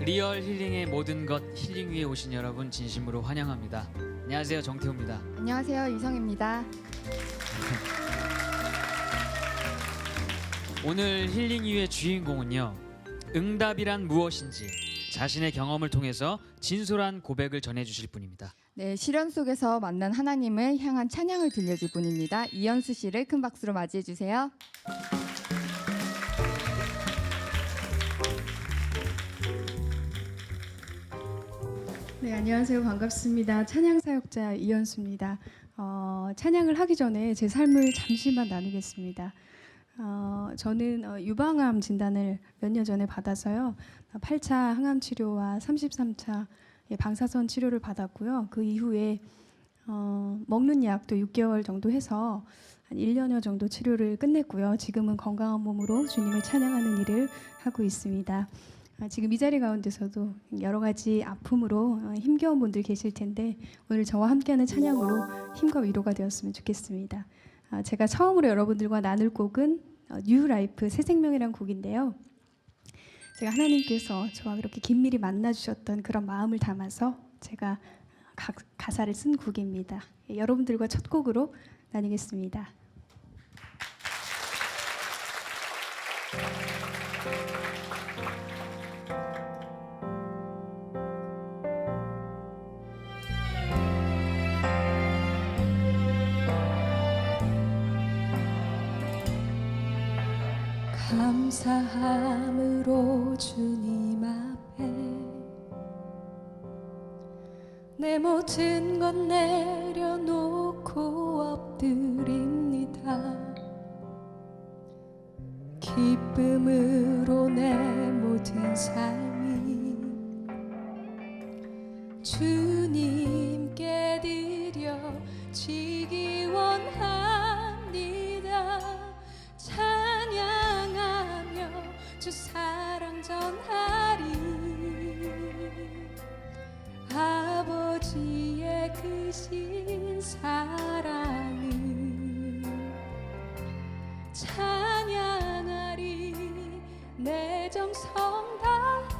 리얼 힐링의 모든 것 힐링 위에 오신 여러분 진심으로 환영합니다. 안녕하세요, 정태호입니다. 안녕하세요, 이성입니다. 오늘 힐링 위의 주인공은요, 응답이란 무엇인지 자신의 경험을 통해서 진솔한 고백을 전해주실 분입니다. 네, 시련 속에서 만난 하나님을 향한 찬양을 들려줄 분입니다. 이현수 씨를 큰 박수로 맞이해 주세요. 네, 안녕하세요. 반갑습니다. 찬양 사역자 이현수입니다. 찬양을 하기 전에 제 삶을 잠시만 나누겠습니다. 저는 유방암 진단을 몇 년 전에 받아서요. 8차 항암 치료와 33차 방사선 치료를 받았고요. 그 이후에 먹는 약도 6개월 정도 해서 한 1년여 정도 치료를 끝냈고요. 지금은 건강한 몸으로 주님을 찬양하는 일을 하고 있습니다. 지금 이 자리 가운데서도 여러 가지 아픔으로 힘겨운 분들 계실 텐데 오늘 저와 함께하는 찬양으로 힘과 위로가 되었으면 좋겠습니다. 제가 처음으로 여러분들과 나눌 곡은 뉴 라이프 새 생명이라는 곡인데요. 제가 하나님께서 저와 그렇게 긴밀히 만나주셨던 그런 마음을 담아서 제가 가사를 쓴 곡입니다. 여러분들과 첫 곡으로 나누겠습니다. 감사함으로 주님 앞에 내 모든 것 내려놓고 엎드립니다. 기쁨으로 내 모든 삶이 주님께 드려지기 원합니다. 찬양하며 주 사랑 전하리. 아버지의 크신 사랑을 찬양하리. 내 정성 다해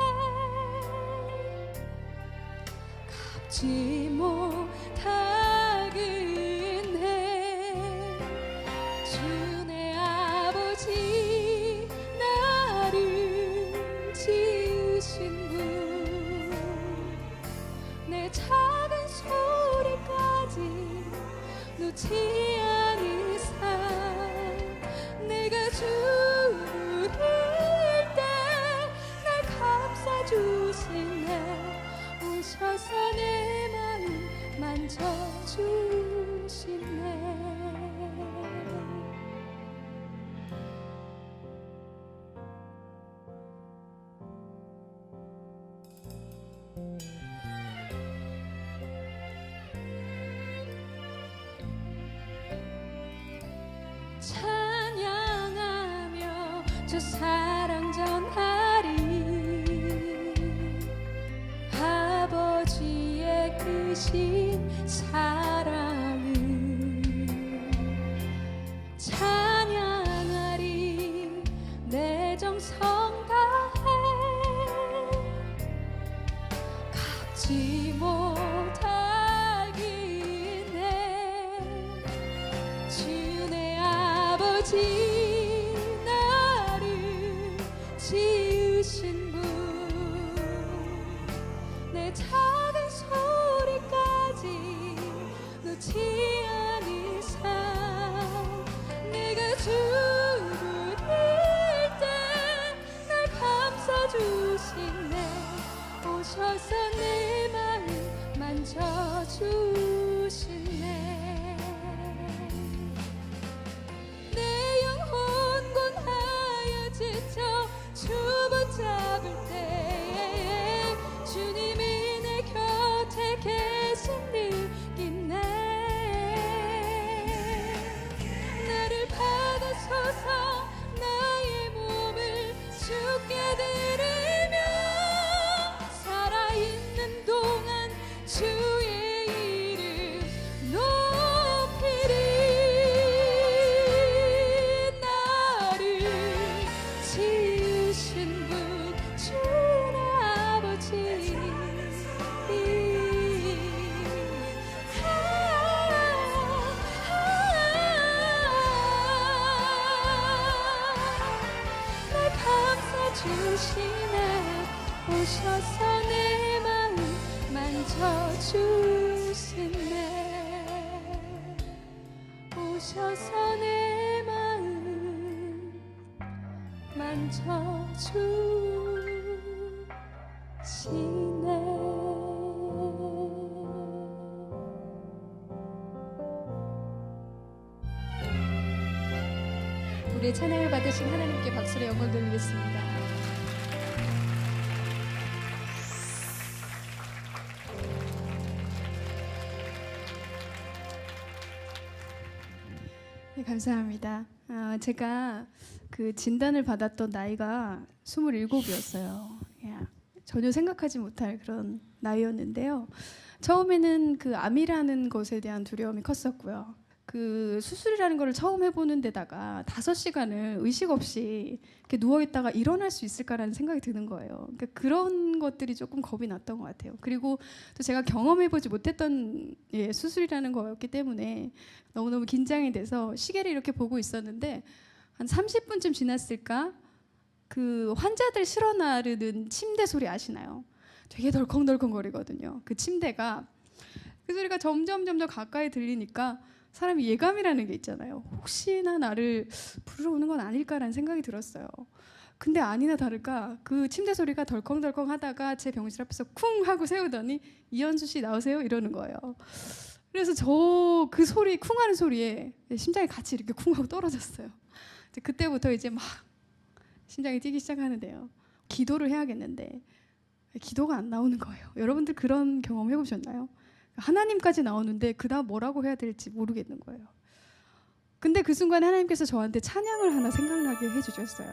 갚지 못하긴 해. 주 내 아버지 나를 지으신 분, 내 작은 소리까지 놓지 않으사 내가 주를 때 날 감싸주시네. 오셔서 내 마음 만져주시네. 찬양하며 주 사랑 전하리. 아버지의 크신 사랑을 찬양하리. 내 정성 다해 갚지 못하긴 해. 주 내 아버지 나를 지으신 분, 내 작은 소리까지 놓지 않으사 내가 주를 때 날 감싸주시네. 오셔서 내 마음 만져주시네. 내 영혼 권하여 지쳐 주 붙잡을 때에 주님이 내 곁에 계신 느끼네. 나를 받아서서 나의 몸을 주께 드리며 살아있는 동안 주의 이름 높이리. 나를 지으신 분, 오셔서 내 마음 만져주시네. 오셔서 내 마음 만져주시네. 우리의 찬양을 받으신 하나님께 박수로 영광 돌리겠습니다. 네, 감사합니다. 제가 그 진단을 받았던 나이가 27이었어요. 전혀 생각하지 못할 그런 나이였는데요. 처음에는 그 암이라는 것에 대한 두려움이 컸었고요. 그 수술이라는 걸 처음 해보는 데다가 5시간을 의식 없이 이렇게 누워있다가 일어날 수 있을까라는 생각이 드는 거예요. 그러니까 그런 것들이 조금 겁이 났던 것 같아요. 그리고 또 제가 경험해보지 못했던 수술이라는 거였기 때문에 너무너무 긴장이 돼서 시계를 이렇게 보고 있었는데 한 30분쯤 지났을까? 그 환자들 실어 나르는 침대 소리 아시나요? 되게 덜컹덜컹 거리거든요. 그 침대가 그 소리가 점점 가까이 들리니까 사람이 예감이라는 게 있잖아요. 혹시나 나를 부르러 오는 건 아닐까라는 생각이 들었어요. 근데 아니나 다를까 그 침대 소리가 덜컹덜컹 하다가 제 병실 앞에서 쿵 하고 세우더니 이현수 씨 나오세요 이러는 거예요. 그래서 저 그 소리 쿵 하는 소리에 심장이 같이 이렇게 쿵 하고 떨어졌어요. 그때부터 이제 막 심장이 뛰기 시작하는데요. 기도를 해야겠는데 기도가 안 나오는 거예요. 여러분들 그런 경험 해보셨나요? 하나님까지 나오는데 그다음 뭐라고 해야 될지 모르겠는 거예요. 근데 그 순간에 하나님께서 저한테 찬양을 하나 생각나게 해주셨어요.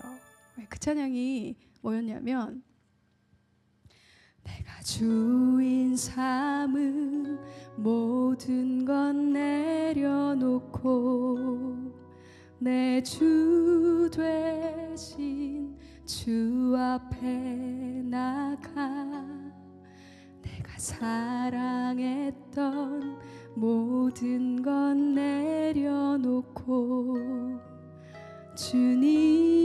그 찬양이 뭐였냐면 내가 주인 삼은 모든 건 내려놓고 내 주 되신 주 앞에 나가 내가 사랑했던 모든 건 내려놓고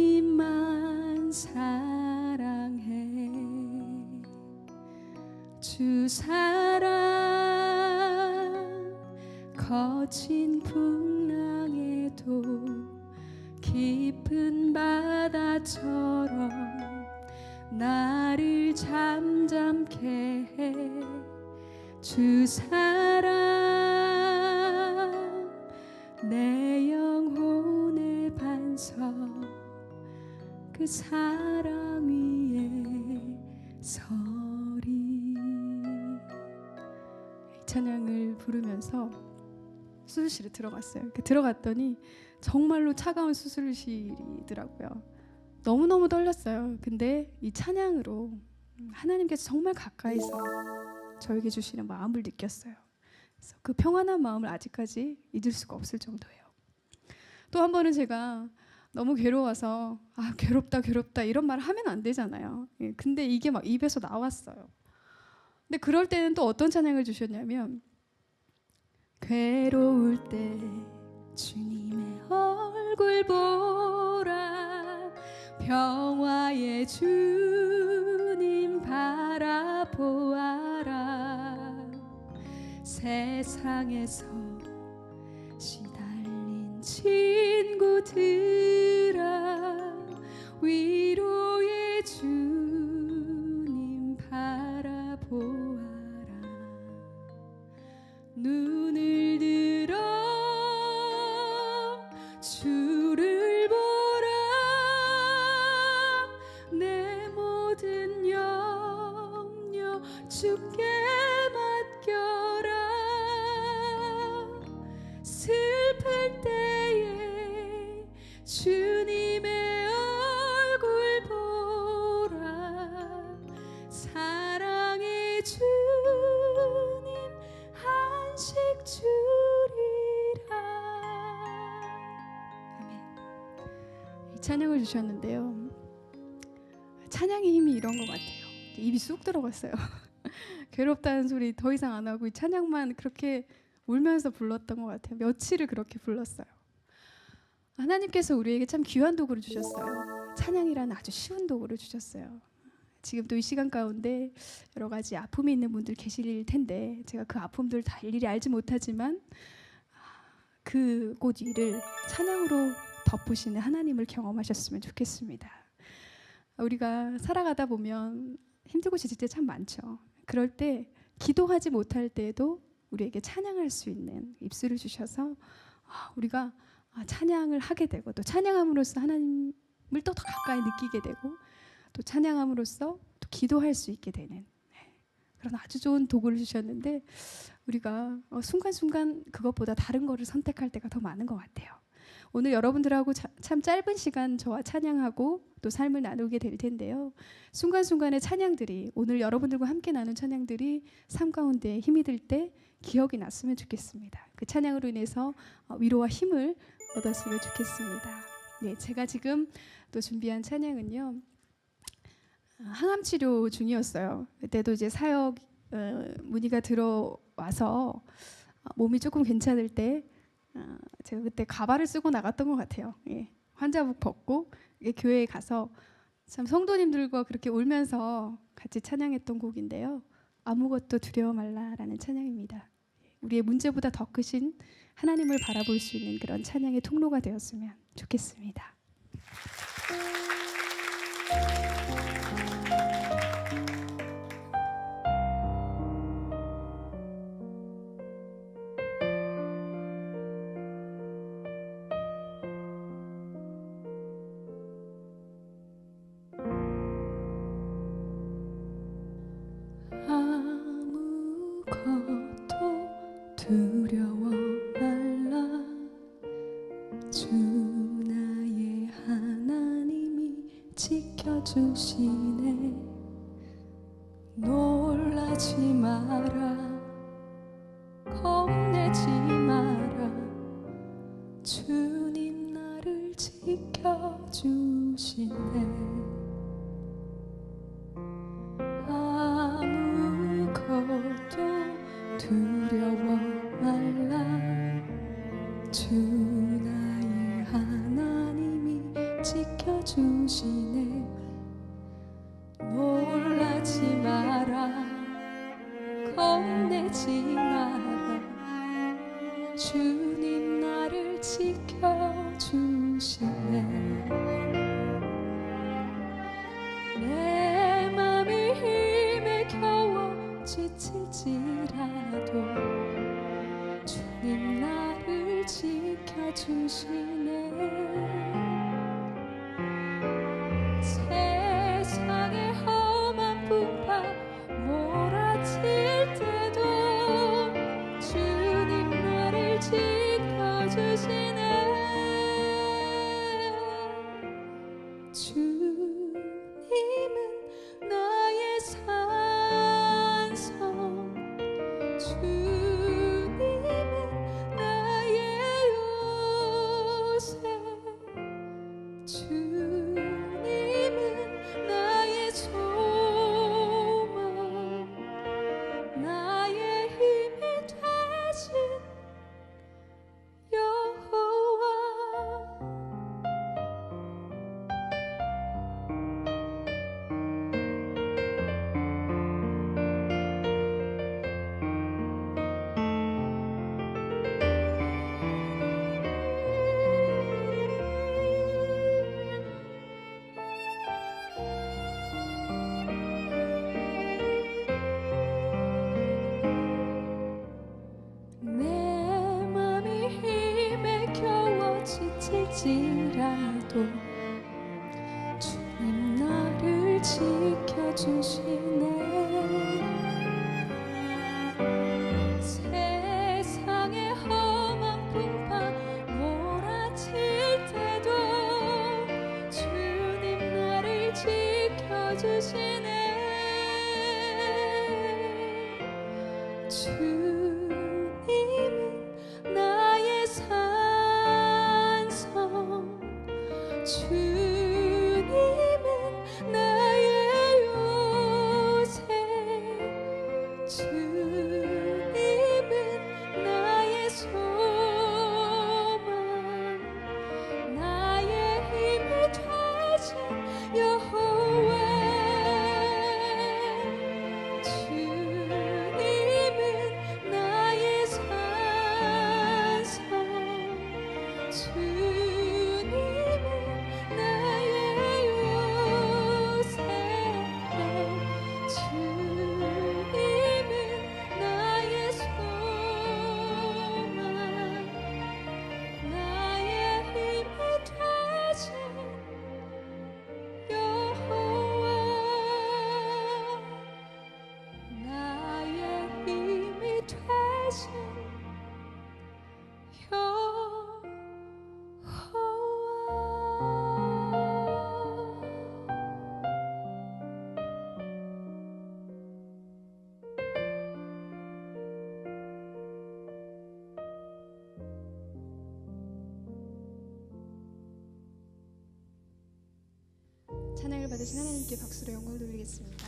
주님만 사랑해 주 사랑 거친 풍랑에도 깊은 바다처럼 나를 잠잠케 해 주 사랑 내 영혼의 반석 그 사랑 위에 서리. 이 찬양을 부르면서 수술실에 들어갔어요. 이렇게 들어갔더니 정말로 차가운 수술실이더라고요. 너무너무 떨렸어요. 근데 이 찬양으로 하나님께서 정말 가까이서 저에게 주시는 마음을 느꼈어요. 그래서 그 평안한 마음을 아직까지 잊을 수가 없을 정도예요. 또 한 번은 제가 너무 괴로워서 괴롭다 이런 말을 하면 안 되잖아요. 근데 이게 막 입에서 나왔어요. 근데 그럴 때는 또 어떤 찬양을 주셨냐면 괴로울 때 주님의 얼굴 보라 평화의 주님 바라보아라 세상에서 시달린 친구들아 위로의 주님 바라보아라 눈을 들어 주를 보라 내 모든 염려 주께 맡겨라 슬플 때에 주님의 얼굴 보라 사랑의 주님 한식 주리라. 아멘. 이 찬양을 주셨는데요. 찬양의 힘이 이런 것 같아요. 입이 쑥 들어갔어요. 괴롭다는 소리 더 이상 안 하고 이 찬양만 그렇게 울면서 불렀던 것 같아요. 며칠을 그렇게 불렀어요. 하나님께서 우리에게 참 귀한 도구를 주셨어요. 찬양이라는 아주 쉬운 도구를 주셨어요. 지금 또 이 시간 가운데 여러 가지 아픔이 있는 분들 계실 텐데 제가 그 아픔들 다 일일이 알지 못하지만 그곳 위를 찬양으로 덮으시는 하나님을 경험하셨으면 좋겠습니다. 우리가 살아가다 보면 힘들고 지칠 때 참 많죠. 그럴 때 기도하지 못할 때에도 우리에게 찬양할 수 있는 입술을 주셔서 우리가 찬양을 하게 되고 또 찬양함으로써 하나님을 또 더 가까이 느끼게 되고 또 찬양함으로써 또 기도할 수 있게 되는 그런 아주 좋은 도구를 주셨는데 우리가 순간순간 그것보다 다른 거를 선택할 때가 더 많은 것 같아요. 오늘 여러분들하고 참 짧은 시간 저와 찬양하고 또 삶을 나누게 될 텐데요. 순간순간의 찬양들이 오늘 여러분들과 함께 나눈 찬양들이 삶 가운데 힘이 들 때 기억이 났으면 좋겠습니다. 그 찬양으로 인해서 위로와 힘을 얻었으면 좋겠습니다. 네, 제가 지금 또 준비한 찬양은요. 항암 치료 중이었어요. 그때도 이제 사역 문의가 들어와서 몸이 조금 괜찮을 때 제가 그때 가발을 쓰고 나갔던 것 같아요. 예, 환자복 벗고 교회에 가서 참 성도님들과 그렇게 울면서 같이 찬양했던 곡인데요. 아무것도 두려워 말라라는 찬양입니다. 우리의 문제보다 더 크신 하나님을 바라볼 수 있는 그런 찬양의 통로가 되었으면 좋겠습니다. 아무것도 두려워 말라 주 나의 하나님이 지켜주시네 놀라지 마라 겁내지 마라 주님 나를 지켜주시네 두려워 말라 주 나의 하나님이 지켜주시네 놀라지 마라 겁내지 마라 주님 나를 지켜주시네 내 맘이 힘에 겨워 지칠지라도 주님 나를 지켜주시네 세상의 험한 풍파 몰아칠 때도 주님 나를 지켜주시네 찬양을 받으신 하나님께 박수로 영광을 돌리겠습니다.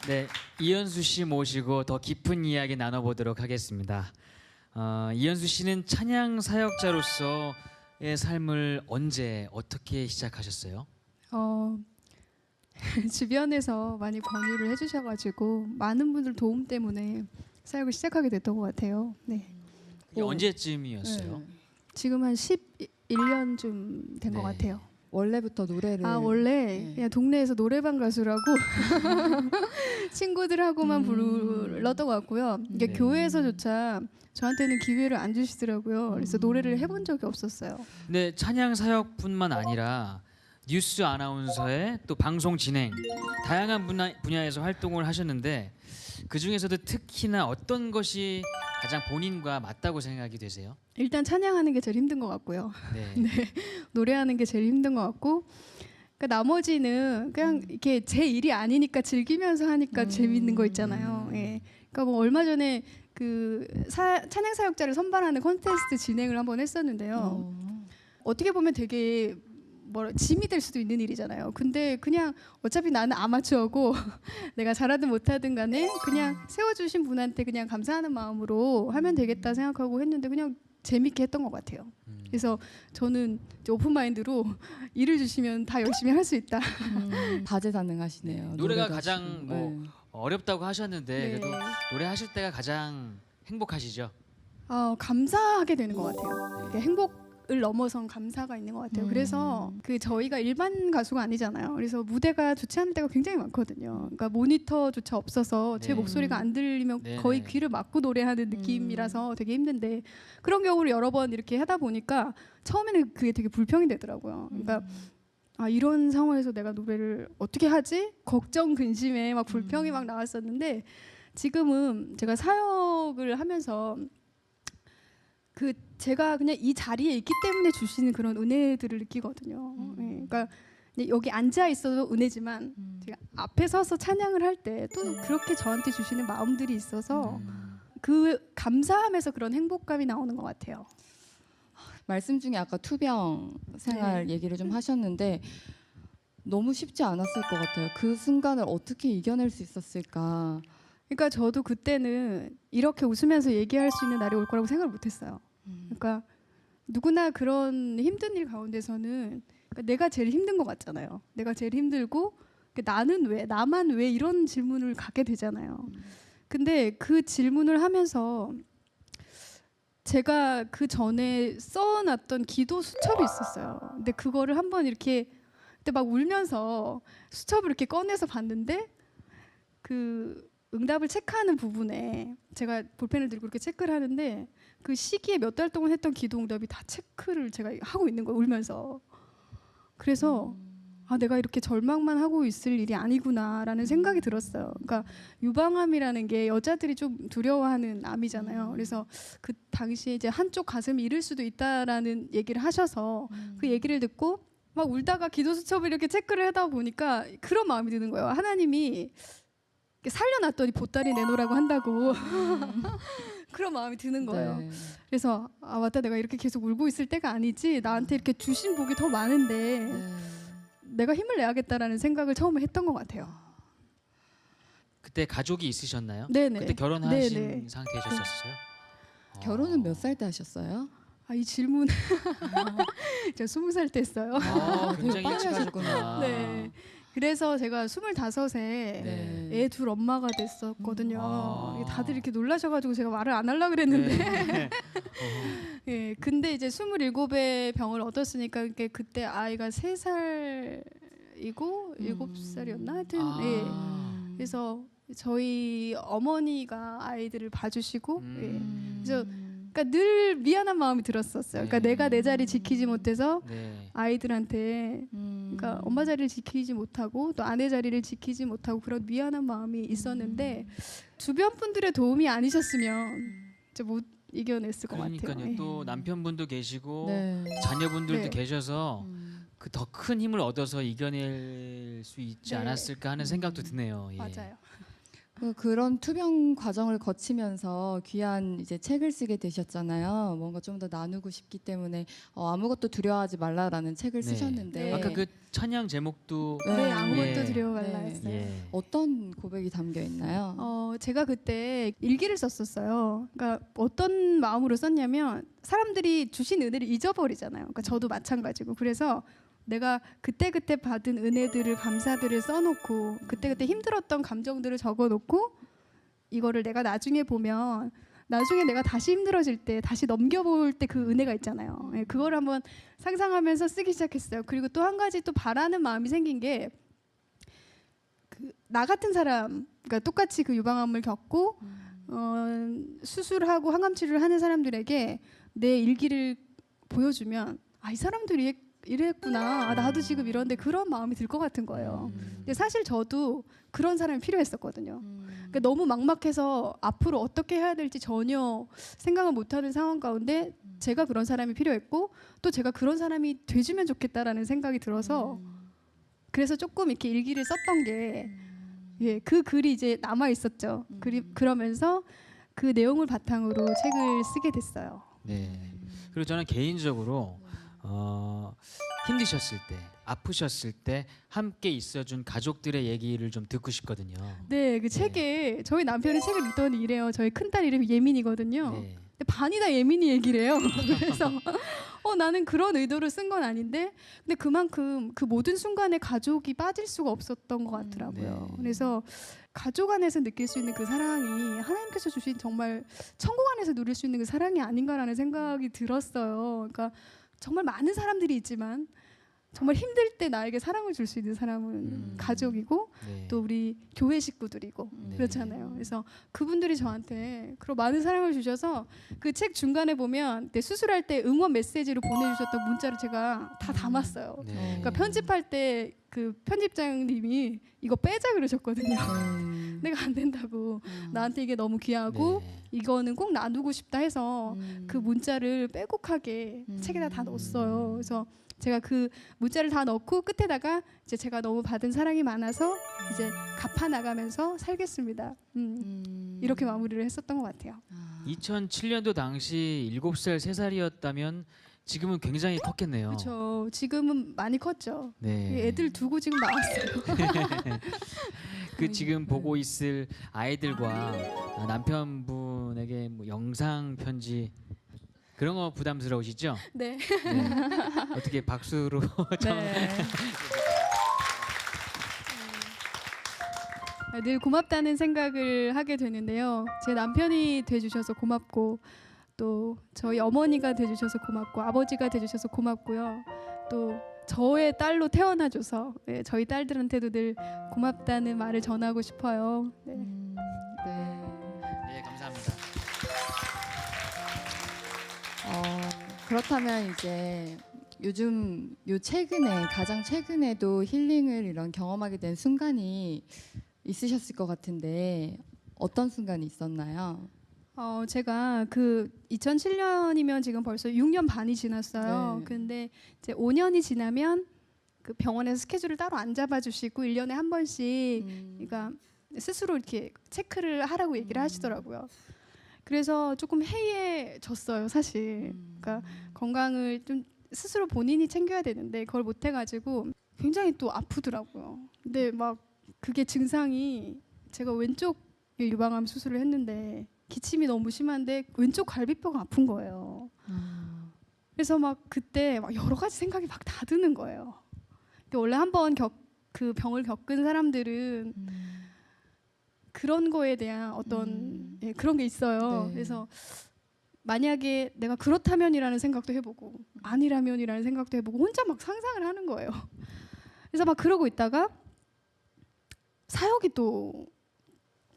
네, 이현수 씨 모시고 더 깊은 이야기 나눠보도록 하겠습니다. 이현수 씨는 찬양 사역자로서의 삶을 언제 어떻게 시작하셨어요? 주변에서 많이 권유를 해주셔가지고 많은 분들 도움 때문에 사역을 시작하게 됐던 것 같아요. 네, 그게 언제쯤이었어요? 네. 지금 한 11년쯤 된 것 네. 같아요. 원래부터 노래를 원래 네. 그냥 동네에서 노래방 가수라고 친구들하고만 불렀던 것 같고요. 이게 네. 교회에서조차 저한테는 기회를 안 주시더라고요. 그래서 노래를 해본 적이 없었어요. 네, 찬양 사역뿐만 아니라 뉴스 아나운서에 또 방송 진행 다양한 분야에서 활동을 하셨는데 그 중에서도 특히나 어떤 것이 가장 본인과 맞다고 생각이 되세요? 일단 찬양하는 게 제일 힘든 것 같고요. 네. 노래하는 게 제일 힘든 것 같고, 그러니까 나머지는 그냥 이렇게 제 일이 아니니까 즐기면서 하니까 재밌는 거 있잖아요. 예. 그러니까 뭐 얼마 전에 그 찬양 사역자를 선발하는 콘테스트 진행을 한번 했었는데요. 어떻게 보면 되게 짐이 될 수도 있는 일이잖아요. 근데 그냥 어차피 나는 아마추어고 내가 잘하든 못하든 간에 그냥 세워주신 분한테 그냥 감사하는 마음으로 하면 되겠다 생각하고 했는데 그냥 재밌게 했던 것 같아요. 그래서 저는 이제 오픈 마인드로 일을 주시면 다 열심히 할 수 있다. 다재다능하시네요. 노래가 노래가 가장 지금. 뭐 네. 어렵다고 하셨는데 네. 그래도 노래하실 때가 가장 행복하시죠? 감사하게 되는 것 같아요. 이렇게 행복을 넘어선 감사가 있는 것 같아요. 그래서 그 저희가 일반 가수가 아니잖아요. 그래서 무대가 좋지 않을 때가 굉장히 많거든요. 그러니까 모니터조차 없어서 제 네. 목소리가 안 들리면 네, 거의 네. 귀를 막고 노래하는 느낌이라서 되게 힘든데 그런 경우를 여러 번 이렇게 하다 보니까 처음에는 그게 되게 불평이 되더라고요. 그러니까 이런 상황에서 내가 노래를 어떻게 하지? 걱정, 근심에 막 불평이 막 나왔었는데 지금은 제가 사역을 하면서 그 제가 그냥 이 자리에 있기 때문에 주시는 그런 은혜들을 느끼거든요. 네, 그러니까 여기 앉아 있어도 은혜지만 제가 앞에 서서 찬양을 할 때 또 그렇게 저한테 주시는 마음들이 있어서 그 감사함에서 그런 행복감이 나오는 것 같아요. 말씀 중에 아까 투병 생활 얘기를 좀 하셨는데 너무 쉽지 않았을 것 같아요. 그 순간을 어떻게 이겨낼 수 있었을까? 그러니까 저도 그때는 이렇게 웃으면서 얘기할 수 있는 날이 올 거라고 생각을 못했어요. 그러니까 누구나 그런 힘든 일 가운데서는 그러니까 내가 제일 힘든 것 같잖아요. 내가 제일 힘들고 나는 왜, 나만 왜 이런 질문을 갖게 되잖아요. 근데 그 질문을 하면서 제가 그 전에 써놨던 기도 수첩이 있었어요. 근데 그거를 한번 이렇게 그때 막 울면서 수첩을 이렇게 꺼내서 봤는데 그 응답을 체크하는 부분에 제가 볼펜을 들고 이렇게 체크를 하는데 그 시기에 몇 달 동안 했던 기도 응답이 다 체크를 제가 하고 있는 거예요. 울면서. 그래서 내가 이렇게 절망만 하고 있을 일이 아니구나라는 생각이 들었어요. 그러니까 유방암이라는 게 여자들이 좀 두려워하는 암이잖아요. 그래서 그 당시에 이제 한쪽 가슴이 잃을 수도 있다라는 얘기를 하셔서 그 얘기를 듣고 막 울다가 기도 수첩을 이렇게 체크를 하다 보니까 그런 마음이 드는 거예요. 하나님이 살려놨더니 보따리 내놓으라고 한다고 그런 마음이 드는 거예요. 네. 그래서 맞다, 내가 이렇게 계속 울고 있을 때가 아니지, 나한테 이렇게 주신 복이 더 많은데 네. 내가 힘을 내야겠다라는 생각을 처음에 했던 것 같아요. 그때 가족이 있으셨나요? 네네. 그때 결혼하신 네네. 상태셨었어요? 결혼은 몇 살 때 하셨어요? 이 질문 제가 20살 때 했어요. 굉장히 되게 일찍 빨리 하셨구나. 네. 그래서 제가 25에 네. 애 둘 엄마가 됐었거든요. 아. 다들 이렇게 놀라셔가지고 제가 말을 안 하려고 그랬는데 네. 예, 근데 이제 27에 병을 얻었으니까 그때 아이가 3살이고 7살이었나 하여튼 예. 그래서 저희 어머니가 아이들을 봐주시고 예. 그래서 그러니까 늘 미안한 마음이 들었었어요. 그러니까 네. 내가 내 자리 지키지 못해서 네. 아이들한테 그러니까 엄마 자리를 지키지 못하고 또 아내 자리를 지키지 못하고 그런 미안한 마음이 있었는데 주변 분들의 도움이 아니셨으면 이제 이겨냈을 것 같아요. 그러니까요. 예. 또 남편분도 계시고 네. 자녀분들도 네. 계셔서 음. 그 더 큰 힘을 얻어서 이겨낼 수 있지 네. 않았을까 하는 생각도 드네요. 예. 맞아요. 그런 투병 과정을 거치면서 귀한 이제 책을 쓰게 되셨잖아요. 뭔가 좀 더 나누고 싶기 때문에 아무것도 두려워하지 말라라는 책을 네. 쓰셨는데 네. 아까 그 찬양 제목도 네, 아무것도 예. 두려워말라였어요. 예. 어떤 고백이 담겨 있나요? 제가 그때 일기를 썼었어요. 그러니까 어떤 마음으로 썼냐면 사람들이 주신 은혜를 잊어버리잖아요. 그러니까 저도 마찬가지고. 그래서 내가 그때그때 받은 은혜들을 감사들을 써놓고 그때그때 힘들었던 감정들을 적어놓고 이거를 내가 나중에 보면 나중에 내가 다시 힘들어질 때 다시 넘겨볼 때 그 은혜가 있잖아요. 예, 그걸 한번 상상하면서 쓰기 시작했어요. 그리고 또 한 가지 또 바라는 마음이 생긴 게 나 같은 사람, 그러니까 똑같이 그 유방암을 겪고 수술하고 항암 치료를 하는 사람들에게 내 일기를 보여주면 이 사람들이 이랬구나. 나도 지금 이런데 그런 마음이 들 것 같은 거예요. 근데 사실 저도 그런 사람이 필요했었거든요. 그러니까 너무 막막해서 앞으로 어떻게 해야 될지 전혀 생각을 못하는 상황 가운데 제가 그런 사람이 필요했고 또 제가 그런 사람이 돼주면 좋겠다라는 생각이 들어서 그래서 조금 이렇게 일기를 썼던 게 예, 그 글이 이제 남아 있었죠. 그러면서 그 내용을 바탕으로 책을 쓰게 됐어요. 네. 그리고 저는 개인적으로 힘드셨을 때, 아프셨을 때 함께 있어준 가족들의 얘기를 좀 듣고 싶거든요. 네, 그 책에 저희 남편이 책을 읽더니 이래요. 저희 큰딸 이름이 예민이거든요. 네. 근데 반이 다 예민이 얘기를 해요. 그래서 나는 그런 의도로 쓴 건 아닌데 근데 그만큼 그 모든 순간에 가족이 빠질 수가 없었던 것 같더라고요. 네. 그래서 가족 안에서 느낄 수 있는 그 사랑이 하나님께서 주신 정말 천국 안에서 누릴 수 있는 그 사랑이 아닌가라는 생각이 들었어요. 그러니까 정말 많은 사람들이 있지만 정말 힘들 때 나에게 사랑을 줄 수 있는 사람은 가족이고 네. 또 우리 교회 식구들이고 네. 그렇잖아요. 그래서 그분들이 저한테 그런 많은 사랑을 주셔서 그 책 중간에 보면 그때 수술할 때 응원 메시지로 보내주셨던 문자를 제가 다 담았어요. 네. 그러니까 편집할 때 그 편집장님이 이거 빼자 그러셨거든요. 내가 안 된다고 나한테 이게 너무 귀하고 네. 이거는 꼭 나누고 싶다 해서 그 문자를 빼곡하게 책에다 다 넣었어요. 그래서 제가 그 문자를 다 넣고 끝에다가 이제 제가 너무 받은 사랑이 많아서 이제 갚아 나가면서 살겠습니다. 이렇게 마무리를 했었던 것 같아요. 2007년도 당시 7살, 3살이었다면 지금은 굉장히 컸겠네요. 그렇죠. 지금은 많이 컸죠. 네. 애들 두고 지금 나왔어요. 그 지금 보고 있을 아이들과 남편분에게 뭐 영상 편지 그런 거 부담스러우시죠? 네. 네. 어떻게 박수로 늘 고맙다는 생각을 하게 되는데요. 제 남편이 돼주셔서 고맙고 또 저희 어머니가 돼주셔서 고맙고 아버지가 돼주셔서 고맙고요. 또 저의 딸로 태어나줘서 저희 딸들한테도 늘 고맙다는 말을 전하고 싶어요. 네. 네, 감사합니다. 그렇다면 이제 요즘 가장 최근에도 힐링을 이런 경험하게 된 순간이 있으셨을 것 같은데 어떤 순간이 있었나요? 제가 그 2007년이면 지금 벌써 6년 반이 지났어요. 네. 근데 이제 5년이 지나면 그 병원에서 스케줄을 따로 안 잡아주시고 1년에 한 번씩 그러니까 스스로 이렇게 체크를 하라고 얘기를 하시더라고요. 그래서 조금 해이해졌어요, 사실. 그러니까 건강을 좀 스스로 본인이 챙겨야 되는데 그걸 못 해가지고 굉장히 또 아프더라고요. 근데 막 그게 증상이 제가 왼쪽에 유방암 수술을 했는데 기침이 너무 심한데 왼쪽 갈비뼈가 아픈 거예요. 그래서 막 그때 막 여러 가지 생각이 막 다 드는 거예요. 원래 한번 그 병을 겪은 사람들은 그런 거에 대한 어떤 그런 게 있어요. 네. 그래서 만약에 내가 그렇다면이라는 생각도 해보고 아니라면이라는 생각도 해보고 혼자 막 상상을 하는 거예요. 그래서 막 그러고 있다가 사역이 또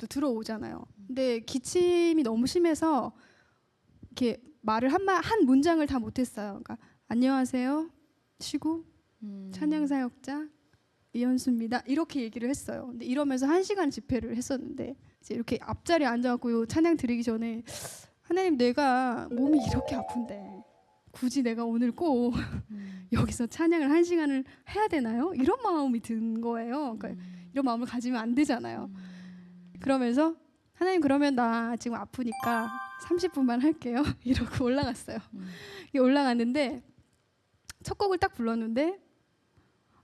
들어오잖아요. 근데 기침이 너무 심해서 이렇게 말을 한 문장을 다 못했어요. 그러니까 안녕하세요 쉬고 찬양 사역자 이현수입니다 이렇게 얘기를 했어요. 근데 이러면서 1시간 집회를 했었는데 이제 이렇게 앞자리에 앉아갖고 찬양 드리기 전에 하나님, 내가 몸이 이렇게 아픈데 굳이 내가 오늘 꼭 여기서 찬양을 1시간을 해야 되나요? 이런 마음이 든 거예요. 그러니까 이런 마음을 가지면 안 되잖아요. 그러면서 하나님, 그러면 나 지금 아프니까 30분만 할게요. 이러고 올라갔어요. 올라갔는데 첫 곡을 딱 불렀는데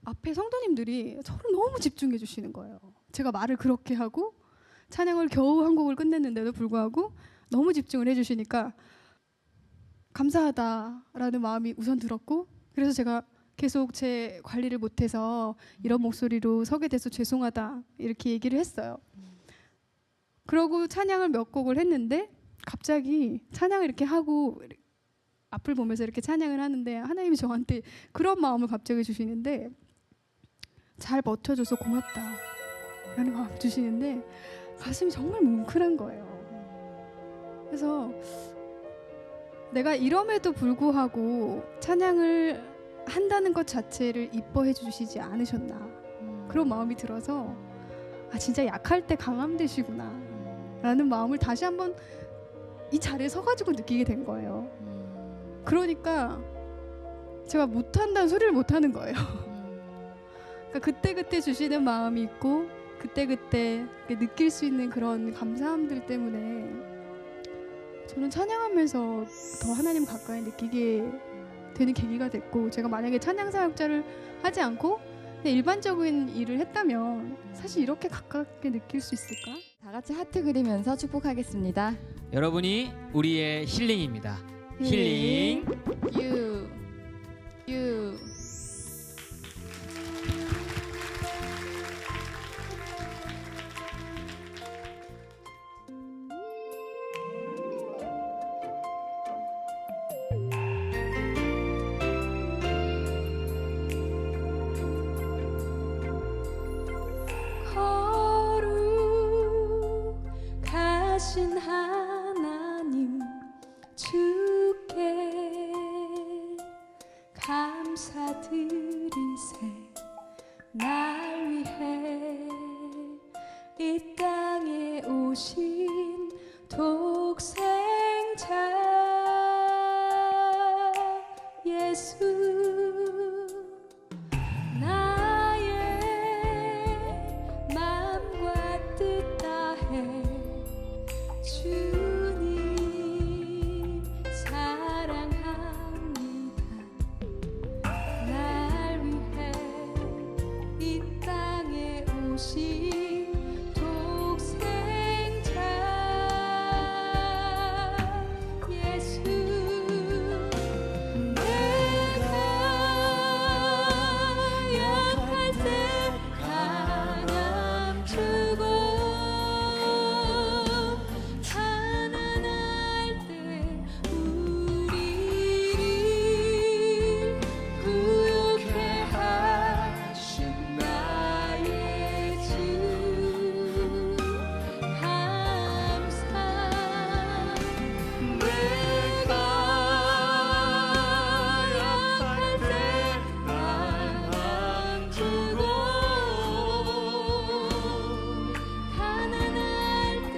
앞에 성도님들이 저를 너무 집중해 주시는 거예요. 제가 말을 그렇게 하고 찬양을 겨우 한 곡을 끝냈는데도 불구하고 너무 집중을 해주시니까 감사하다라는 마음이 우선 들었고, 그래서 제가 계속 제 관리를 못해서 이런 목소리로 서게 돼서 죄송하다 이렇게 얘기를 했어요. 그러고 찬양을 몇 곡을 했는데 갑자기 찬양을 이렇게 하고 앞을 보면서 이렇게 찬양을 하는데 하나님이 저한테 그런 마음을 갑자기 주시는데, 잘 버텨줘서 고맙다 라는 마음 주시는데 가슴이 정말 뭉클한 거예요. 그래서 내가 이럼에도 불구하고 찬양을 한다는 것 자체를 이뻐해 주시지 않으셨나, 그런 마음이 들어서 아, 진짜 약할 때 강함 되시구나 라는 마음을 다시 한번 이 자리에 서가지고 느끼게 된 거예요. 그러니까 제가 못한다는 소리를 못하는 거예요. 그러니까 그때그때 주시는 마음이 있고 그때그때 느낄 수 있는 그런 감사함들 때문에 저는 찬양하면서 더 하나님 가까이 느끼게 되는 계기가 됐고, 제가 만약에 찬양 사역자를 하지 않고 그냥 일반적인 일을 했다면 사실 이렇게 가깝게 느낄 수 있을까? 다 같이 하트 그리면서 축복하겠습니다. 여러분이 우리의 힐링입니다. 힐링. 유. 거룩하신 하나님, 주께 감사드리세. 날 위해 이 땅에 오신 독생자 예수, 나의 마음과 뜻 다해 주님 사랑합니다. 날 위해 이 땅에 오신 독생자 예수, 내가 약할 때 강함 주고 가난할 때 우리를 구욕해 하신 나의 주, 감사. 내가 약할 때 강함 주고 가난할 때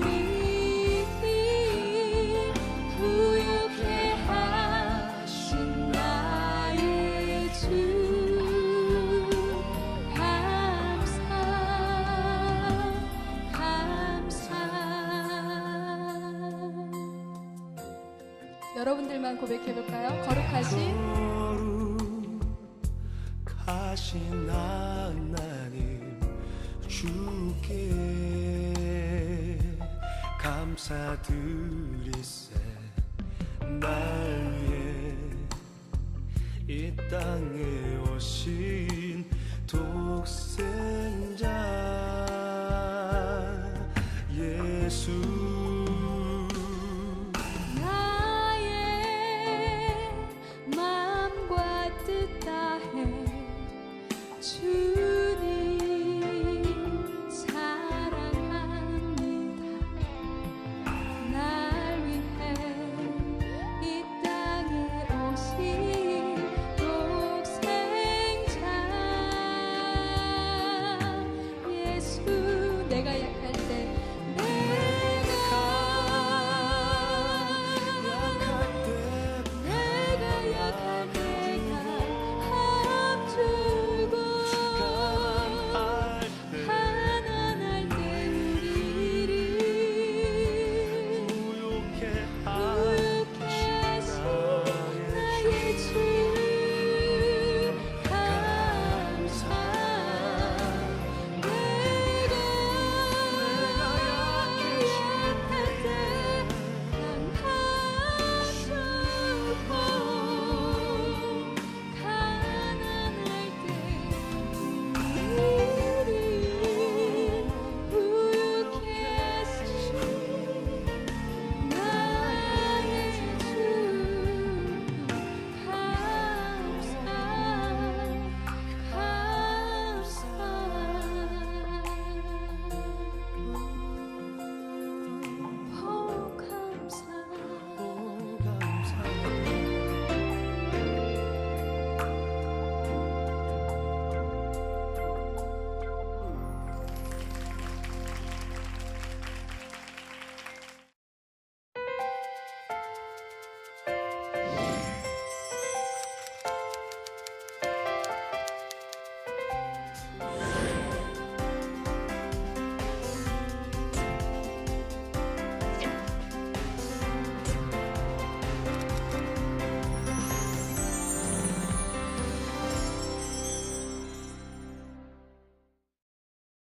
우리를 구욕해 하신 나의 주, 감사. 여러분들만 고백해볼까요? 거룩하신 거룩하신 하나님, 주께 감사드리세. 날 위해 이 땅에 오신 독생자